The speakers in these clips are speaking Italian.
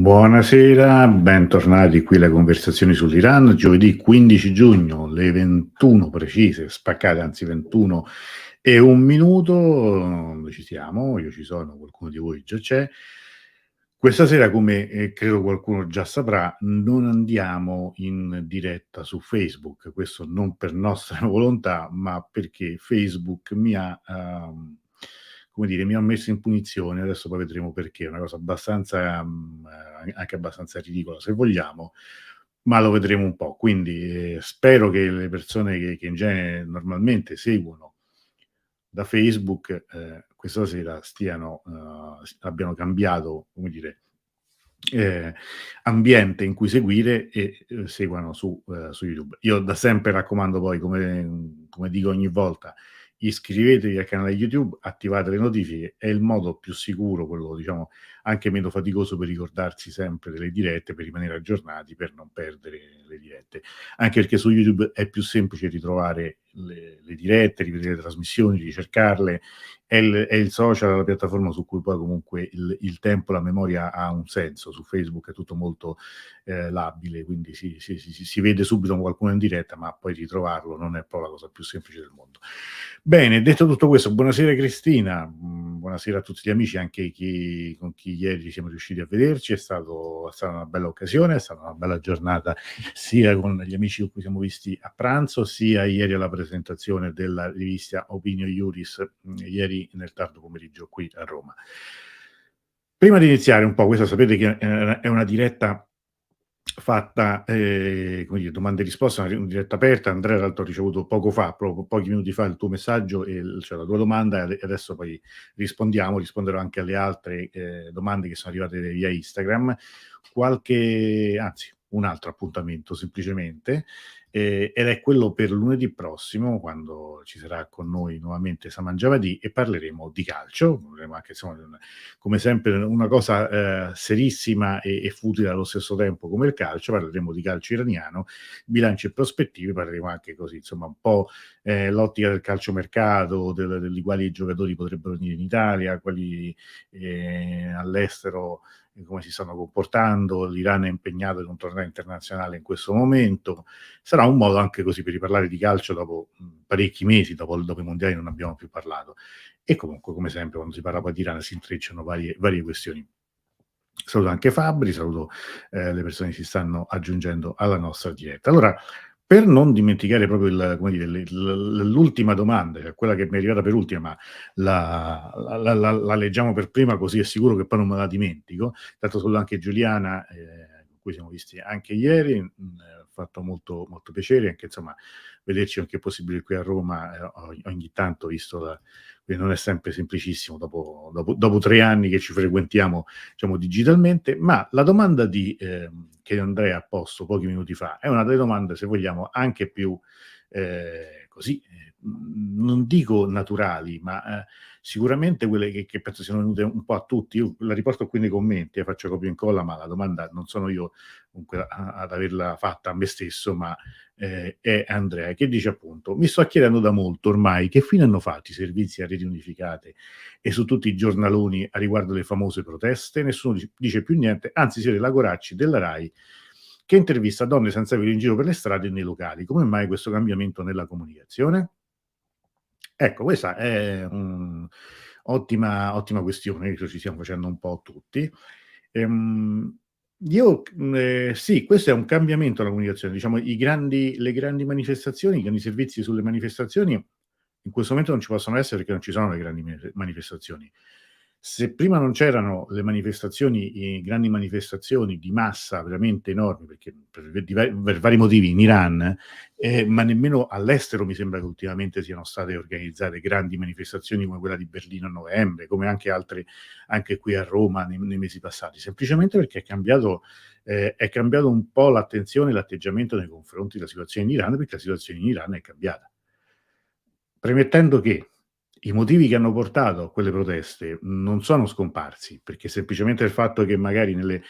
Buonasera, bentornati qui alle conversazioni sull'Iran. Giovedì 15 giugno, le 21 precise, spaccate, anzi 21 e un minuto. Noi ci siamo, io ci sono, qualcuno di voi già c'è. Questa sera, come credo qualcuno già saprà, non andiamo in diretta su Facebook. Questo non per nostra volontà, ma perché Facebook mi ha messo in punizione. Adesso poi vedremo perché. È una cosa abbastanza, anche abbastanza ridicola, se vogliamo, ma lo vedremo un po'. Quindi spero che le persone che in genere normalmente seguono da Facebook questa sera abbiano cambiato, come dire, ambiente in cui seguire e seguano su YouTube. Io da sempre raccomando poi, come dico ogni volta, iscrivetevi al canale YouTube, attivate le notifiche, è il modo più sicuro, quello diciamo anche meno faticoso per ricordarsi sempre delle dirette, per rimanere aggiornati, per non perdere le dirette. Anche perché su YouTube è più semplice ritrovare le dirette, rivedere le trasmissioni, ricercarle, è il social, la piattaforma su cui poi comunque il tempo, la memoria ha un senso. Su Facebook è tutto molto labile, quindi si vede subito qualcuno in diretta, ma poi ritrovarlo non è proprio la cosa più semplice del mondo. Bene, detto tutto questo, buonasera Cristina, buonasera a tutti gli amici, anche con chi ieri siamo riusciti a vederci. È stata una bella occasione, è stata una bella giornata sia con gli amici con cui siamo visti a pranzo, sia ieri alla presentazione della rivista Opinio Iuris, ieri nel tardo pomeriggio qui a Roma. Prima di iniziare un po', questa sapete che è una diretta fatta, come dire, domande e risposte, una diretta aperta. Andrea, tra l'altro, ho ricevuto poco fa, proprio pochi minuti fa, il tuo messaggio cioè la tua domanda, e adesso poi risponderò anche alle altre domande che sono arrivate via Instagram. Anzi, un altro appuntamento semplicemente, ed è quello per lunedì prossimo, quando ci sarà con noi nuovamente Saman Javadi e parleremo di calcio. Parleremo anche, insomma, come sempre, una cosa serissima e futile allo stesso tempo come il calcio. Parleremo di calcio iraniano, bilanci e prospettive, parleremo anche così, insomma, un po' l'ottica del calciomercato, di quali giocatori potrebbero venire in Italia, quali all'estero, come si stanno comportando. L'Iran è impegnato in un torneo internazionale in questo momento. Sarà un modo anche così per riparlare di calcio dopo parecchi mesi, dopo i mondiali non abbiamo più parlato. E comunque, come sempre, quando si parla poi di Iran si intrecciano varie questioni. Saluto anche Fabri, saluto le persone che si stanno aggiungendo alla nostra diretta. Allora, per non dimenticare proprio l'ultima domanda, cioè quella che mi è arrivata per ultima, ma la leggiamo per prima, così è sicuro che poi non me la dimentico. Tanto saluto anche Giuliana, con cui siamo visti anche ieri, ha fatto molto, molto piacere, anche insomma vederci anche possibile qui a Roma ogni tanto, quindi non è sempre semplicissimo dopo 3 anni che ci frequentiamo, diciamo, digitalmente. Ma la domanda che Andrea ha posto pochi minuti fa è una delle domande, se vogliamo, anche più non dico naturali, ma sicuramente quelle che penso siano venute un po' a tutti. Io la riporto qui nei commenti, faccio copia e incolla, ma la domanda non sono io comunque ad averla fatta a me stesso, ma è Andrea, che dice appunto: mi sto chiedendo da molto ormai che fine hanno fatto i servizi a reti unificate e su tutti i giornaloni a riguardo le famose proteste. Nessuno dice più niente, anzi si vede la Goracci della Rai che intervista donne senza velo in giro per le strade e nei locali. Come mai questo cambiamento nella comunicazione? Ecco, questa è ottima questione che ci stiamo facendo un po' tutti. Ehm, sì, questo è un cambiamento nella comunicazione. Diciamo, le grandi manifestazioni, i grandi servizi sulle manifestazioni in questo momento non ci possono essere, perché non ci sono le grandi manifestazioni. Se prima non c'erano le manifestazioni, grandi manifestazioni di massa veramente enormi, perché per vari motivi in Iran, ma nemmeno all'estero mi sembra che ultimamente siano state organizzate grandi manifestazioni come quella di Berlino a novembre, come anche altre anche qui a Roma nei mesi passati, semplicemente perché è cambiato un po' l'attenzione e l'atteggiamento nei confronti della situazione in Iran, perché la situazione in Iran è cambiata. Premettendo che i motivi che hanno portato a quelle proteste non sono scomparsi, perché semplicemente il fatto che magari nelle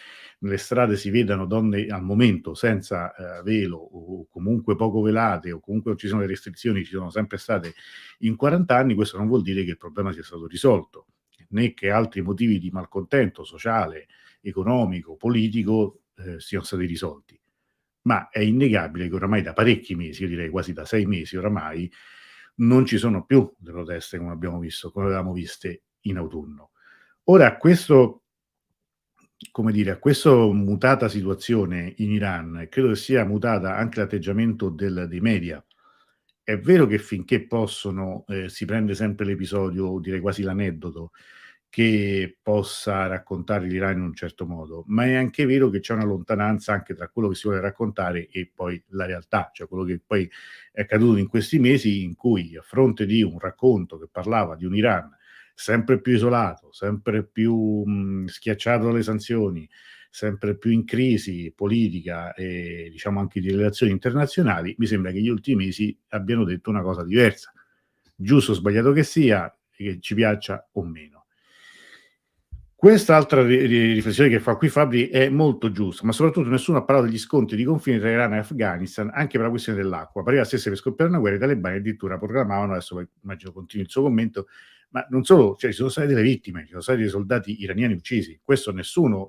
strade si vedano donne al momento senza velo, o comunque poco velate, o comunque ci sono le restrizioni, ci sono sempre state in 40 anni, questo non vuol dire che il problema sia stato risolto, né che altri motivi di malcontento sociale economico, politico, siano stati risolti. Ma è innegabile che oramai da parecchi mesi, io direi quasi da 6 mesi oramai, non ci sono più le proteste come abbiamo visto, come avevamo viste in autunno. Ora a questo, come dire, a questo mutata situazione in Iran, e credo che sia mutata anche l'atteggiamento dei media. È vero che finché possono, si prende sempre l'episodio, direi quasi l'aneddoto, che possa raccontare l'Iran in un certo modo, ma è anche vero che c'è una lontananza anche tra quello che si vuole raccontare e poi la realtà, cioè quello che poi è accaduto in questi mesi in cui, a fronte di un racconto che parlava di un Iran sempre più isolato, sempre più, schiacciato dalle sanzioni, sempre più in crisi politica e diciamo anche di relazioni internazionali, mi sembra che gli ultimi mesi abbiano detto una cosa diversa. Giusto o sbagliato che sia, che ci piaccia o meno. Quest'altra riflessione che fa qui Fabri è molto giusta, ma soprattutto nessuno ha parlato degli scontri di confine tra Iran e Afghanistan, anche per la questione dell'acqua. Pareva stesse per scoppiare una guerra, i talebani addirittura proclamavano, adesso poi immagino continui il suo commento, ma non solo, cioè ci sono state delle vittime, ci sono stati dei soldati iraniani uccisi, questo nessuno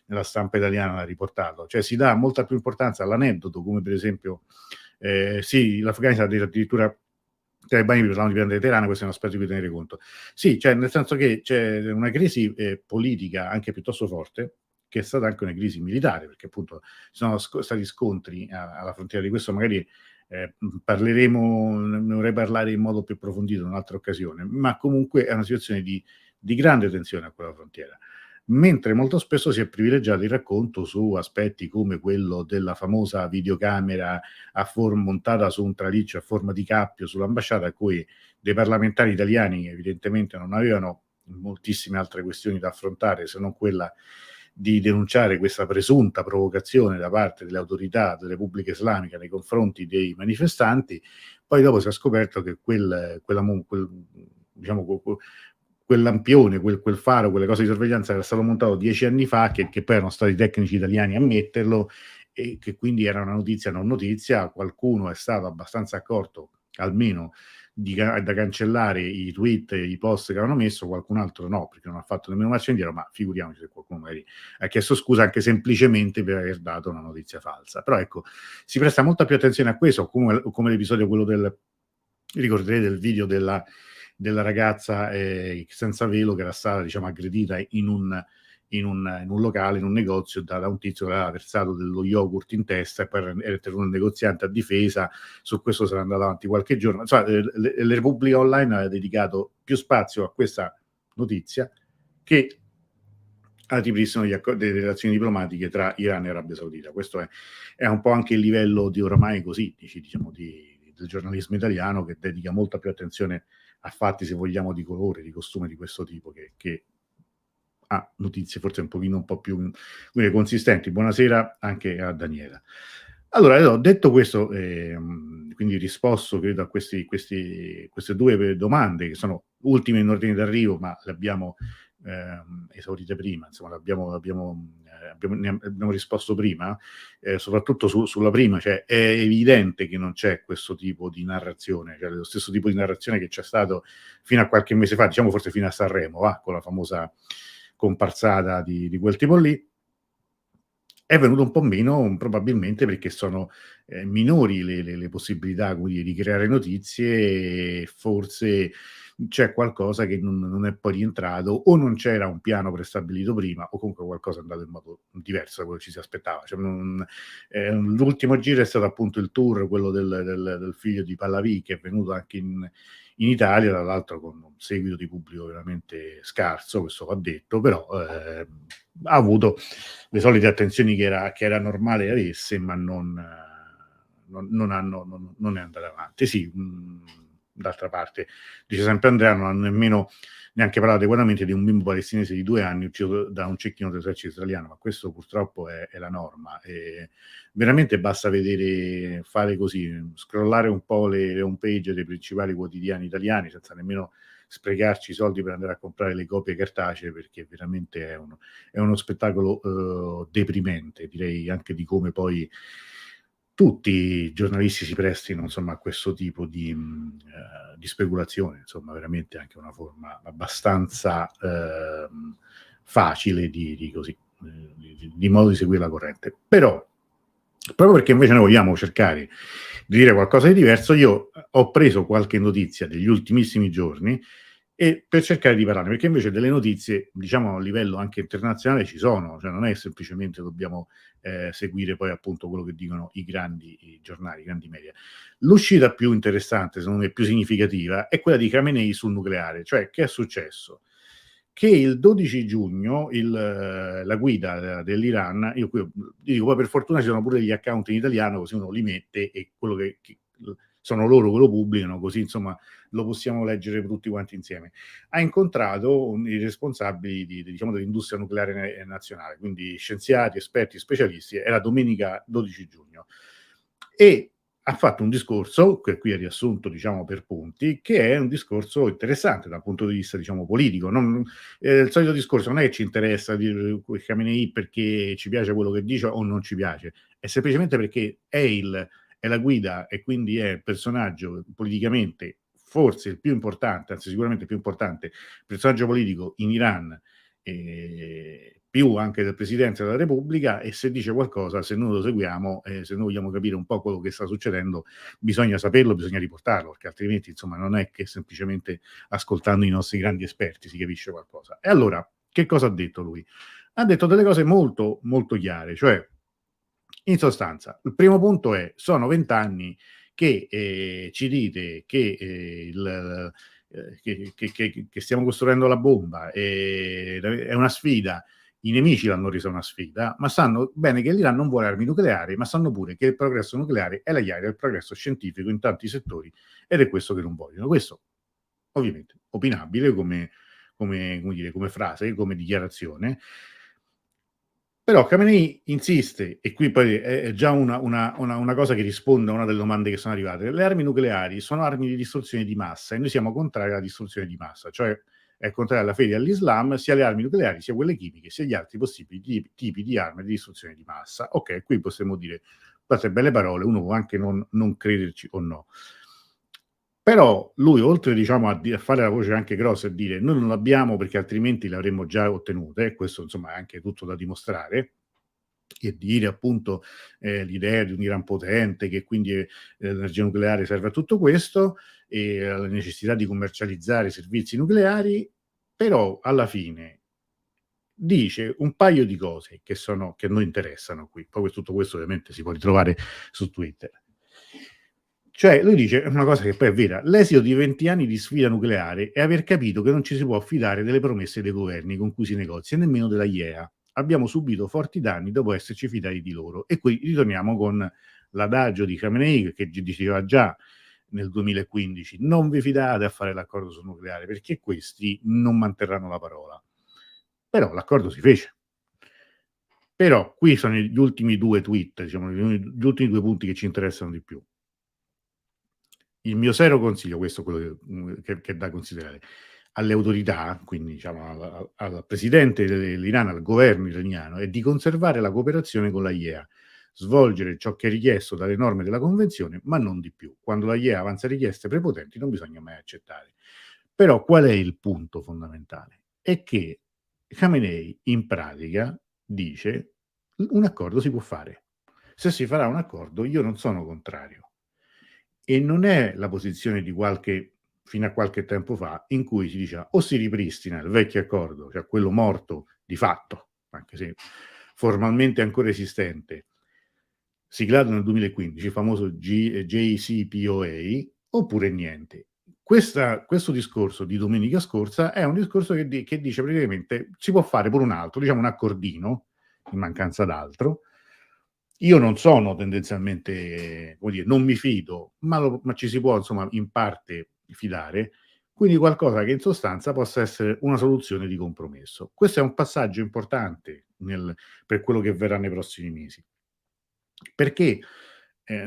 nella stampa italiana l'ha riportato, cioè si dà molta più importanza all'aneddoto, come per esempio, sì, l'Afghanistan addirittura i talebani parlavano di prendere Teheran, questo è un aspetto di cui tenere conto. Sì, cioè nel senso che c'è una crisi, politica anche piuttosto forte, che è stata anche una crisi militare, perché appunto ci sono stati scontri alla frontiera. Di questo magari, parleremo, ne vorrei parlare in modo più approfondito in un'altra occasione, ma comunque è una situazione di grande tensione a quella frontiera. Mentre molto spesso si è privilegiato il racconto su aspetti come quello della famosa videocamera montata su un traliccio a forma di cappio sull'ambasciata, a cui dei parlamentari italiani evidentemente non avevano moltissime altre questioni da affrontare se non quella di denunciare questa presunta provocazione da parte delle autorità della Repubblica Islamica nei confronti dei manifestanti. Poi dopo si è scoperto che diciamo, quel lampione, quel faro, quelle cose di sorveglianza era stato montato 10 anni fa, che poi erano stati i tecnici italiani a metterlo, e che quindi era una notizia non notizia. Qualcuno è stato abbastanza accorto, almeno da cancellare i tweet e i post che avevano messo, qualcun altro no, perché non ha fatto nemmeno marcia indietro, ma figuriamoci se qualcuno magari ha chiesto scusa anche semplicemente per aver dato una notizia falsa. Però ecco, si presta molta più attenzione a questo, come l'episodio quello ricorderete del video della ragazza, senza velo, che era stata, diciamo, aggredita in un locale, in un negozio, da un tizio che aveva versato dello yogurt in testa, e poi era intervenuto un negoziante a difesa. Su questo sarà andato avanti qualche giorno. Insomma, la Repubblica Online aveva dedicato più spazio a questa notizia che al ripristino delle relazioni diplomatiche tra Iran e Arabia Saudita. Questo è un po' anche il livello di oramai così, diciamo, del giornalismo italiano, che dedica molta più attenzione a fatti, se vogliamo, di colore, di costume di questo tipo, che a notizie forse un po' più consistenti. Buonasera anche a Daniela. Allora, ho detto questo, quindi risposto credo a queste due domande, che sono ultime in ordine d'arrivo, ma le abbiamo esaurite prima, insomma, ne abbiamo risposto prima, soprattutto sulla prima, cioè è evidente che non c'è questo tipo di narrazione, cioè lo stesso tipo di narrazione che c'è stato fino a qualche mese fa, diciamo forse fino a Sanremo, con la famosa comparsata di quel tipo lì. È venuto un po' meno, probabilmente perché sono, minori le possibilità, come dire, di creare notizie, e forse c'è qualcosa che non è poi rientrato, o non c'era un piano prestabilito prima, o comunque qualcosa è andato in modo diverso da quello che ci si aspettava. Cioè l'ultimo giro è stato appunto il tour, quello del figlio di Pallavi, che è venuto anche in Italia, tra l'altro con un seguito di pubblico veramente scarso, questo va detto, però ha avuto le solite attenzioni che era normale avesse, ma non è andata avanti. Sì, d'altra parte, dice sempre Andrea, non hanno nemmeno neanche parlato adeguatamente di un bimbo palestinese di 2 anni ucciso da un cecchino dell'esercito israeliano, ma questo purtroppo è la norma. E veramente basta fare così, scrollare un po' le home page dei principali quotidiani italiani, senza nemmeno sprecarci i soldi per andare a comprare le copie cartacee, perché veramente è uno spettacolo deprimente, direi, anche di come poi tutti i giornalisti si prestino, insomma, a questo tipo di speculazione, insomma, veramente anche una forma abbastanza facile di così. di modo di seguire la corrente. Però, proprio perché invece noi vogliamo cercare di dire qualcosa di diverso, io ho preso qualche notizia degli ultimissimi giorni e per cercare di parlarne, perché invece delle notizie, diciamo a livello anche internazionale ci sono, cioè non è semplicemente dobbiamo seguire poi appunto quello che dicono i giornali, i grandi media. L'uscita più interessante, secondo me più significativa, è quella di Khamenei sul nucleare, cioè che è successo? Che il 12 giugno la guida dell'Iran, io qui dico poi per fortuna ci sono pure gli account in italiano, così uno li mette e quello che sono loro che lo pubblicano, così insomma lo possiamo leggere tutti quanti insieme. Ha incontrato i responsabili diciamo, dell'industria nucleare nazionale, quindi scienziati, esperti, specialisti, era domenica 12 giugno. E ha fatto un discorso, che qui è riassunto diciamo per punti, che è un discorso interessante dal punto di vista diciamo politico. Il solito discorso non è che ci interessa dire Khamenei perché ci piace quello che dice o non ci piace, è semplicemente perché è la guida e quindi è il personaggio politicamente forse il più importante, anzi sicuramente il più importante personaggio politico in Iran, più anche del Presidente della Repubblica, e se dice qualcosa, se noi lo seguiamo, se noi vogliamo capire un po' quello che sta succedendo, bisogna saperlo, bisogna riportarlo, perché altrimenti insomma non è che semplicemente ascoltando i nostri grandi esperti si capisce qualcosa. E allora, che cosa ha detto lui? Ha detto delle cose molto, molto chiare, cioè in sostanza, il primo punto è: sono 20 anni che ci dite che, che stiamo costruendo la bomba, è una sfida, i nemici l'hanno resa una sfida, ma sanno bene che l'Iran non vuole armi nucleari, ma sanno pure che il progresso nucleare è la chiave del progresso scientifico in tanti settori ed è questo che non vogliono. Questo ovviamente opinabile come dire, come frase, come dichiarazione. Però Khamenei insiste, e qui poi è già una cosa che risponde a una delle domande che sono arrivate. Le armi nucleari sono armi di distruzione di massa e noi siamo contrari alla distruzione di massa, cioè è contrario alla fede e all'Islam, sia le armi nucleari, sia quelle chimiche, sia gli altri possibili tipi di armi di distruzione di massa. Ok, qui possiamo dire queste belle parole, uno può anche non crederci o no. Però lui, oltre diciamo, a fare la voce anche grossa e dire noi non l'abbiamo perché altrimenti le avremmo già ottenute, e questo insomma è anche tutto da dimostrare, e dire appunto l'idea di un Iran potente, che quindi l'energia nucleare serve a tutto questo, e alla necessità di commercializzare i servizi nucleari, però alla fine dice un paio di cose che a noi interessano qui. Poi tutto questo ovviamente si può ritrovare su Twitter. Cioè, lui dice una cosa che poi è vera: l'esito di 20 anni di sfida nucleare è aver capito che non ci si può fidare delle promesse dei governi con cui si negozia, nemmeno della IEA. Abbiamo subito forti danni dopo esserci fidati di loro. E qui ritorniamo con l'adagio di Khamenei che diceva già nel 2015: non vi fidate a fare l'accordo sul nucleare perché questi non manterranno la parola. Però l'accordo si fece. Però qui sono gli ultimi due tweet, diciamo, gli ultimi due punti che ci interessano di più. Il mio serio consiglio, questo è quello che è da considerare, alle autorità, quindi diciamo al presidente dell'Iran, al governo iraniano, è di conservare la cooperazione con la IEA, svolgere ciò che è richiesto dalle norme della convenzione, ma non di più. Quando la IEA avanza richieste prepotenti non bisogna mai accettare. Però qual è il punto fondamentale? È che Khamenei in pratica dice un accordo si può fare. Se si farà un accordo io non sono contrario. E non è la posizione di fino a qualche tempo fa, in cui si diceva o si ripristina il vecchio accordo, cioè quello morto di fatto, anche se formalmente ancora esistente, siglato nel 2015, il famoso JCPOA, oppure niente. Questo discorso di domenica scorsa è un discorso che dice praticamente si può fare pure un altro, diciamo un accordino, in mancanza d'altro. Io non sono tendenzialmente, come dire, non mi fido, ma ci si può insomma in parte fidare, quindi qualcosa che in sostanza possa essere una soluzione di compromesso. Questo è un passaggio importante per quello che verrà nei prossimi mesi, perché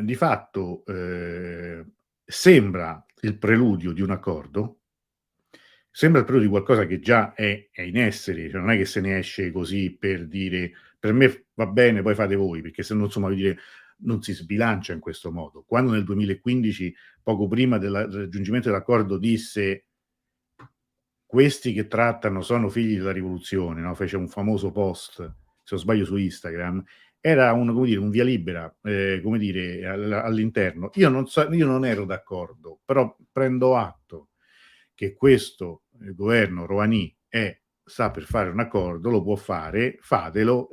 di fatto sembra il preludio di un accordo, sembra il preludio di qualcosa che già è in essere, cioè non è che se ne esce così per dire per me va bene, poi fate voi, perché se no insomma dire, non si sbilancia in questo modo. Quando nel 2015, poco prima del raggiungimento dell'accordo, disse questi che trattano sono figli della rivoluzione, no? Fece un famoso post se non sbaglio su Instagram, era un, come dire, un via libera, come dire, all'interno. Io non ero d'accordo, però prendo atto che questo governo Rouhani sta per fare un accordo, lo può fare, fatelo,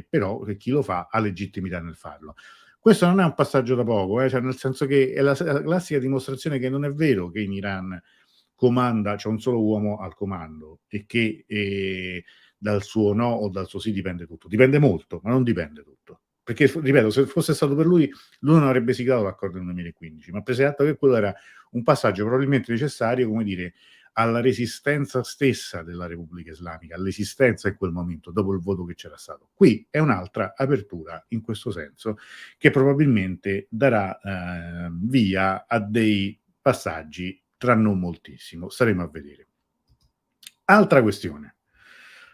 però chi lo fa ha legittimità nel farlo. Questo non è un passaggio da poco, cioè nel senso che è la classica dimostrazione che non è vero che in Iran c'è un solo uomo al comando e che dal suo no o dal suo sì dipende tutto. Dipende molto, ma non dipende tutto. Perché, ripeto, se fosse stato per lui, lui non avrebbe siglato l'accordo nel 2015, ma prese atto che quello era un passaggio probabilmente necessario, come dire, alla resistenza stessa della Repubblica Islamica, all'esistenza in quel momento, dopo il voto che c'era stato. Qui è un'altra apertura in questo senso, che probabilmente darà via a dei passaggi tra non moltissimo. Staremo a vedere. Altra questione.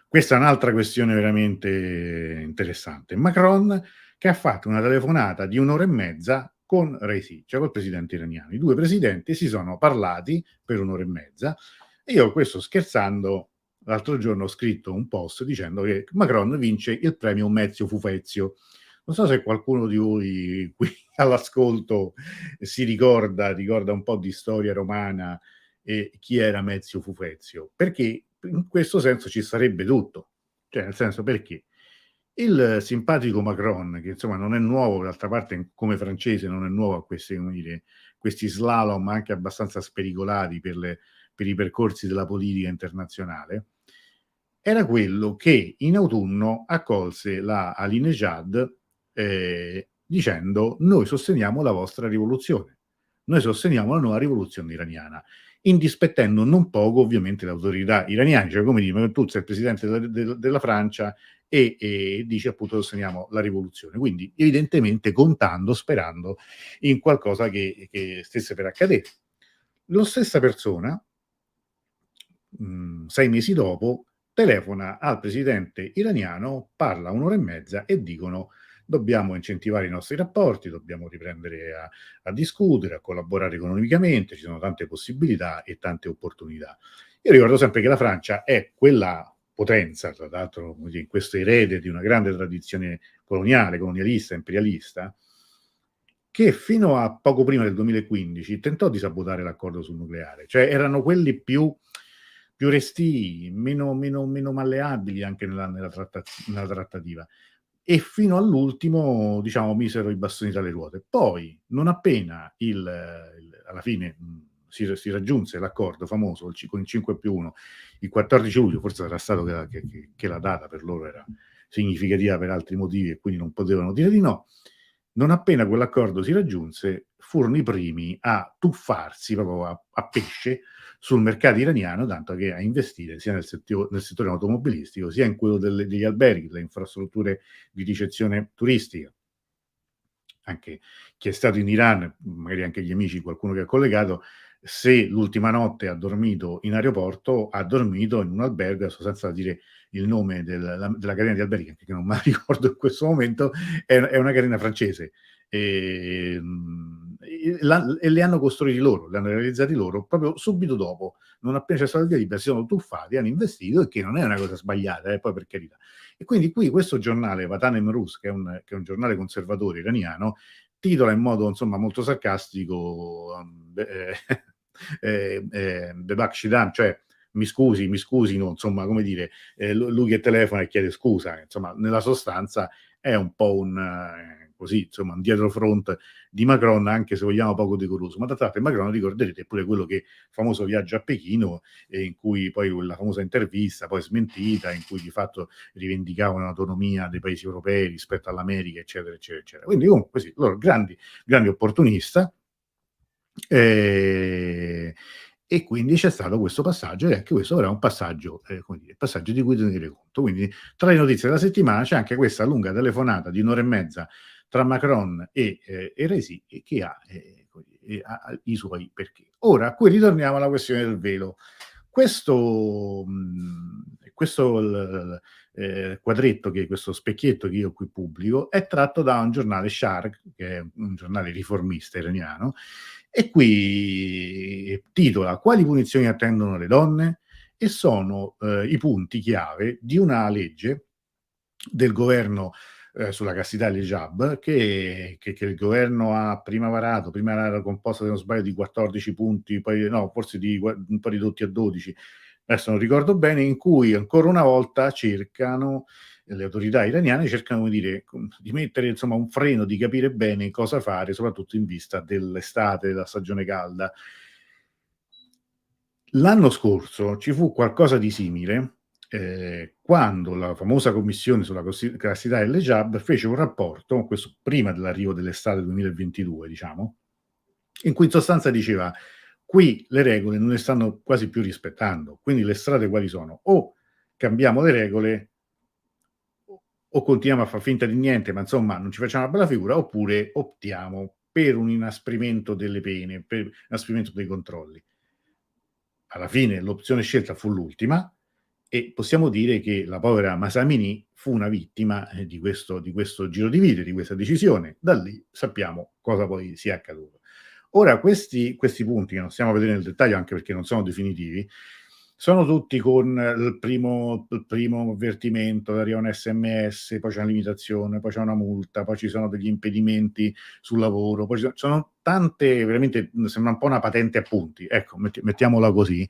Questa è un'altra questione veramente interessante. Macron che ha fatto una telefonata di 1 ora e mezza con Raisi, cioè col presidente iraniano. I due presidenti si sono parlati per 1 ora e mezza e io questo scherzando l'altro giorno ho scritto un post dicendo che Macron vince il premio Mezio Fufezio. Non so se qualcuno di voi qui all'ascolto ricorda un po' di storia romana e chi era Mezio Fufezio, perché in questo senso ci sarebbe tutto. Cioè, nel senso, perché il simpatico Macron, che insomma non è nuovo, d'altra parte come francese non è nuovo a questi, come dire, questi slalom anche abbastanza spericolati per i percorsi della politica internazionale, era quello che in autunno accolse la Ahmadinejad dicendo: noi sosteniamo la vostra rivoluzione, noi sosteniamo la nuova rivoluzione iraniana, indispettendo non poco ovviamente le autorità iraniane, cioè come dire, ma tu sei il presidente della Francia e dici appunto sosteniamo la rivoluzione, quindi evidentemente contando, sperando in qualcosa che stesse per accadere. Lo stessa persona 6 mesi dopo, telefona al presidente iraniano, parla 1 ora e mezza e dicono: "Dobbiamo incentivare i nostri rapporti, dobbiamo riprendere a discutere, a collaborare economicamente, ci sono tante possibilità e tante opportunità". Io ricordo sempre che la Francia è quella potenza, tra l'altro, come dire, in questo erede di una grande tradizione coloniale, colonialista, imperialista, che fino a poco prima del 2015 tentò di sabotare l'accordo sul nucleare, cioè erano quelli più restii, meno malleabili anche nella trattativa. E fino all'ultimo, diciamo, misero i bastoni tra le ruote. Poi, non appena alla fine si raggiunse l'accordo famoso con il 5+1, il 14 luglio, forse sarà stato che la data per loro era significativa per altri motivi e quindi non potevano dire di no. Non appena quell'accordo si raggiunse, furono i primi a tuffarsi proprio a pesce sul mercato iraniano, tanto che a investire sia nel settore automobilistico, sia in quello degli alberghi, delle infrastrutture di ricezione turistica. Anche chi è stato in Iran, magari anche gli amici, qualcuno che è collegato, se l'ultima notte ha dormito in aeroporto, ha dormito in un albergo, adesso senza dire il nome della catena di alberghi, anche che non me la ricordo in questo momento, è una catena francese. E li hanno costruiti loro, li hanno realizzati loro proprio subito dopo, non appena c'è stata il via libera, si sono tuffati, hanno investito, il che non è una cosa sbagliata, poi per carità. E quindi qui questo giornale, Vatan Emruz, che è un giornale conservatore iraniano, titola in modo insomma molto sarcastico Bebakshidan, cioè mi scusino, insomma, come dire, lui che telefona e chiede scusa, insomma, nella sostanza è un po' così, insomma, un dietrofront di Macron, anche se vogliamo poco decoroso. Ma d'altra parte Macron, ricorderete, è pure quello che famoso viaggio a Pechino, in cui poi quella famosa intervista, poi smentita, in cui di fatto rivendicava un'autonomia dei paesi europei rispetto all'America, eccetera, eccetera, eccetera. Quindi comunque sì, loro grandi opportunista, e quindi c'è stato questo passaggio e anche questo però è un passaggio, come dire, passaggio di cui tenere conto. Quindi tra le notizie della settimana c'è anche questa lunga telefonata di 1 ora e mezza tra Macron e Raisi che ha i suoi perché. Ora, qui ritorniamo alla questione del velo. Questo quadretto, questo specchietto che io qui pubblico, è tratto da un giornale Sharq, che è un giornale riformista iraniano, e qui titola: "Quali punizioni attendono le donne?" E sono i punti chiave di una legge del governo sulla castità e l'hijab, che il governo ha prima varato, prima era composta, se non sbaglio, di 14 punti, poi no, forse un po' ridotti a 12, adesso non ricordo bene, in cui ancora una volta cercano, le autorità iraniane cercano, come dire, di mettere insomma un freno, di capire bene cosa fare, soprattutto in vista dell'estate, della stagione calda. L'anno scorso ci fu qualcosa di simile, quando la famosa commissione sulla castità e l'hijab fece un rapporto, questo prima dell'arrivo dell'estate 2022 diciamo, in cui in sostanza diceva: "Qui le regole non le stanno quasi più rispettando, quindi le strade quali sono? O cambiamo le regole o continuiamo a far finta di niente, ma insomma non ci facciamo una bella figura, oppure optiamo per un inasprimento delle pene, per inasprimento dei controlli." Alla fine l'opzione scelta fu l'ultima e possiamo dire che la povera Masamini fu una vittima, di questo giro di vite, di questa decisione. Da lì sappiamo cosa poi sia accaduto. Ora questi punti, che non stiamo a vedere nel dettaglio, anche perché non sono definitivi, sono tutti con il primo avvertimento, arriva un SMS, poi c'è una limitazione, poi c'è una multa, poi ci sono degli impedimenti sul lavoro, poi sono tante, veramente, sembra un po' una patente a punti, ecco, mettiamola così,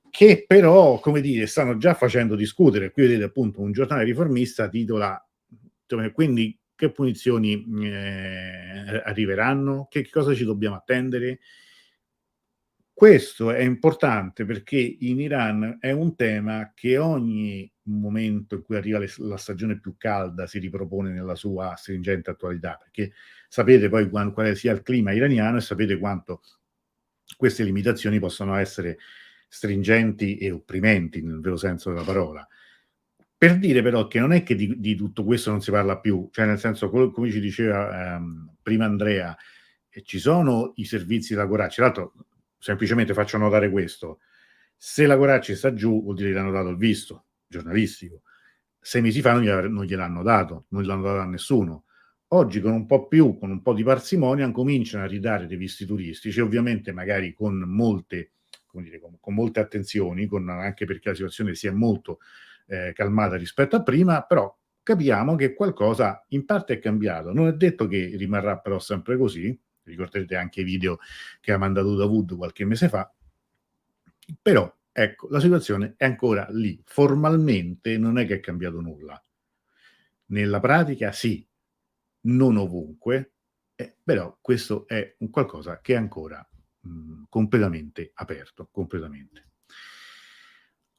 che però, come dire, stanno già facendo discutere. Qui vedete appunto un giornale riformista titola, insomma, quindi che punizioni arriveranno? Che cosa ci dobbiamo attendere? Questo è importante perché in Iran è un tema che ogni momento in cui arriva la stagione più calda si ripropone nella sua stringente attualità, perché sapete poi quale sia il clima iraniano e sapete quanto queste limitazioni possono essere stringenti e opprimenti nel vero senso della parola. Per dire però che non è che di tutto questo non si parla più, cioè nel senso, come ci diceva prima Andrea, ci sono i servizi della Coracci. Tra l'altro, semplicemente faccio notare questo: se la Coracci sta giù vuol dire che le hanno dato il visto giornalistico. 6 mesi fa non gliel'hanno dato, non gliel'hanno dato a nessuno. Oggi con un po' di parsimonia cominciano a ridare dei visti turistici, ovviamente magari con molte, come dire, con molte attenzioni, anche perché la situazione si è molto calmata rispetto a prima, però capiamo che qualcosa in parte è cambiato. Non è detto che rimarrà però sempre così, ricorderete anche i video che ha mandato Dawood qualche mese fa, però ecco, la situazione è ancora lì. Formalmente non è che è cambiato nulla. Nella pratica sì, non ovunque, però questo è un qualcosa che è ancora, completamente aperto, completamente.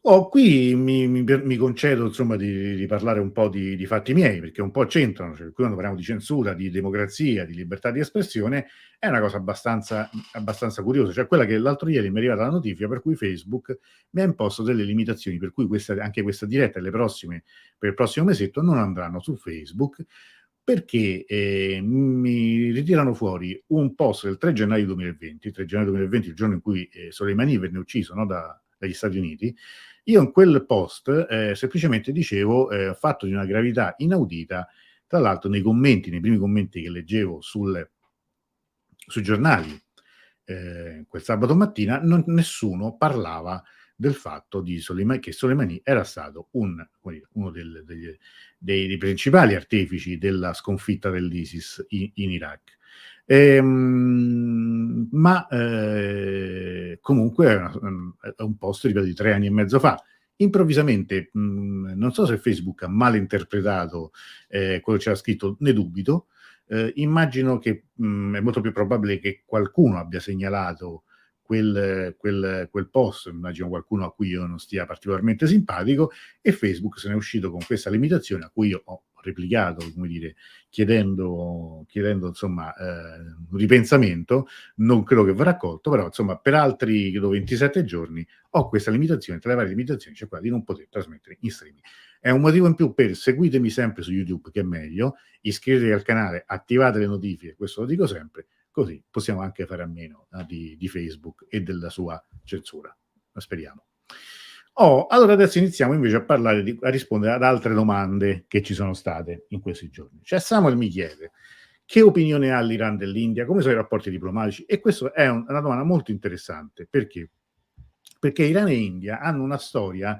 Qui mi concedo insomma di parlare un po' di fatti miei, perché un po' c'entrano, cioè quando parliamo di censura, di democrazia, di libertà di espressione, è una cosa abbastanza curiosa, cioè quella che l'altro ieri mi è arrivata la notifica per cui Facebook mi ha imposto delle limitazioni, per cui anche questa diretta e le prossime, per il prossimo mesetto, non andranno su Facebook, perché mi ritirano fuori un post del 3 gennaio 2020, 3 gennaio 2020, il giorno in cui Soleimani venne ucciso, no, dagli Stati Uniti. Io in quel post semplicemente dicevo, fatto di una gravità inaudita, tra l'altro nei primi commenti che leggevo sui giornali quel sabato mattina, nessuno parlava del fatto che Soleimani era stato uno dei principali artefici della sconfitta dell'ISIS in Iraq. Comunque è un post, ripeto, di 3 anni e mezzo fa. Improvvisamente, non so se Facebook ha mal interpretato quello che c'era scritto, ne dubito. Immagino che è molto più probabile che qualcuno abbia segnalato quel post, immagino qualcuno a cui io non stia particolarmente simpatico, e Facebook se n'è uscito con questa limitazione a cui io ho replicato, come dire, chiedendo insomma un ripensamento. Non credo che verrà accolto, però insomma per altri, credo, 27 giorni ho questa limitazione. Tra le varie limitazioni c'è quella di non poter trasmettere in streaming. È un motivo in più per seguitemi sempre su YouTube, che è meglio, iscrivetevi al canale, attivate le notifiche, questo lo dico sempre, così possiamo anche fare a meno di Facebook e della sua censura. Speriamo. Allora adesso iniziamo invece a rispondere ad altre domande che ci sono state in questi giorni. Cioè Samuel mi chiede: che opinione ha l'Iran dell'India? Come sono i rapporti diplomatici? E questa è una domanda molto interessante. Perché? Perché Iran e India hanno una storia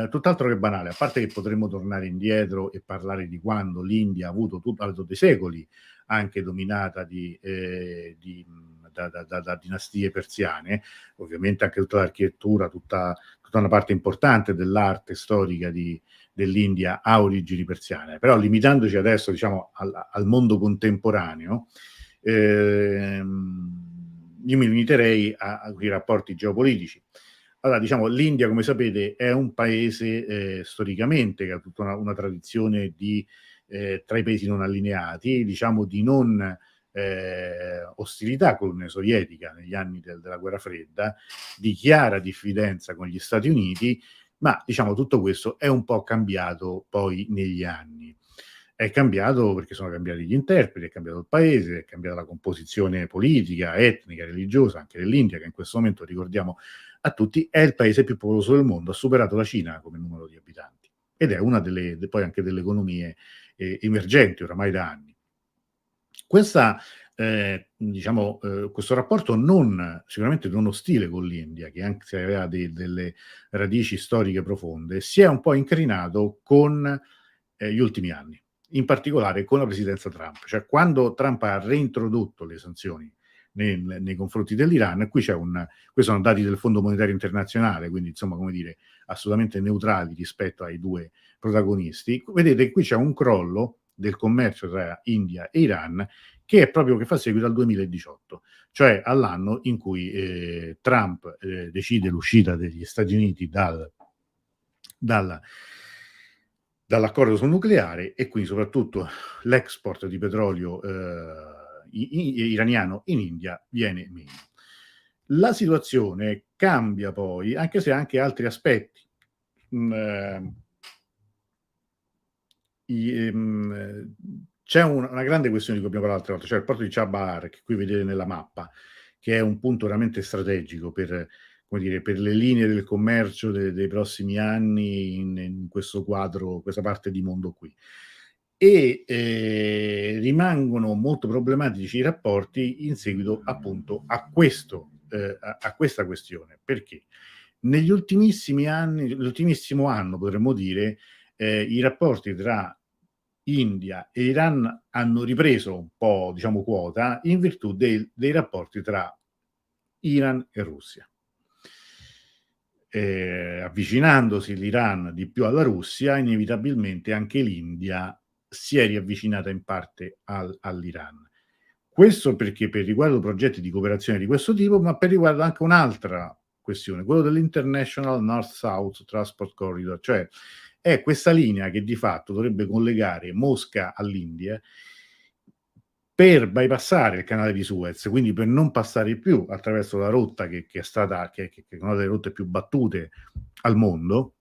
tutt'altro che banale, a parte che potremmo tornare indietro e parlare di quando l'India ha avuto dei secoli anche dominata da dinastie persiane, ovviamente anche tutta l'architettura, tutta una parte importante dell'arte storica dell'India ha origini persiane, però limitandoci adesso diciamo al mondo contemporaneo, io mi limiterei a quei rapporti geopolitici. Allora, diciamo, l'India, come sapete, è un paese storicamente che ha tutta una tradizione tra i paesi non allineati, diciamo di non ostilità con l'Unione Sovietica negli anni della Guerra Fredda, di chiara diffidenza con gli Stati Uniti, ma diciamo tutto questo è un po' cambiato poi negli anni. È cambiato perché sono cambiati gli interpreti, è cambiato il paese, è cambiata la composizione politica, etnica, religiosa anche dell'India, che in questo momento, ricordiamo a tutti, è il paese più popoloso del mondo, ha superato la Cina come numero di abitanti ed è una poi anche delle economie emergenti oramai da anni. Diciamo, questo rapporto sicuramente non ostile con l'India, che anche se aveva delle radici storiche profonde, si è un po' incrinato con gli ultimi anni, in particolare con la presidenza Trump. Cioè, quando Trump ha reintrodotto le sanzioni nei confronti dell'Iran, questi sono dati del Fondo Monetario Internazionale, quindi insomma, come dire, assolutamente neutrali rispetto ai due protagonisti. Vedete, qui c'è un crollo del commercio tra India e Iran che fa seguito al 2018, cioè all'anno in cui Trump decide l'uscita degli Stati Uniti dall'accordo sul nucleare e quindi soprattutto l'export di petrolio iraniano in India viene meno. La situazione cambia poi, anche se anche altri aspetti. C'è una grande questione di cui abbiamo parlato l'altra volta, cioè il porto di Chabahar, che qui vedete nella mappa, che è un punto veramente strategico per, come dire, per le linee del commercio dei prossimi anni in questo quadro, questa parte di mondo qui. E rimangono molto problematici i rapporti in seguito appunto a questa questione. Perché? Negli ultimissimi anni, l'ultimissimo anno potremmo dire, i rapporti tra India e Iran hanno ripreso un po', diciamo, quota in virtù dei rapporti tra Iran e Russia. Avvicinandosi l'Iran di più alla Russia, inevitabilmente anche l'India si è riavvicinata in parte all'Iran. Questo perché per riguardo progetti di cooperazione di questo tipo, ma per riguardo anche un'altra questione, quello dell'International North-South Transport Corridor, cioè è questa linea che di fatto dovrebbe collegare Mosca all'India per bypassare il canale di Suez, quindi per non passare più attraverso la rotta che è una delle rotte più battute al mondo.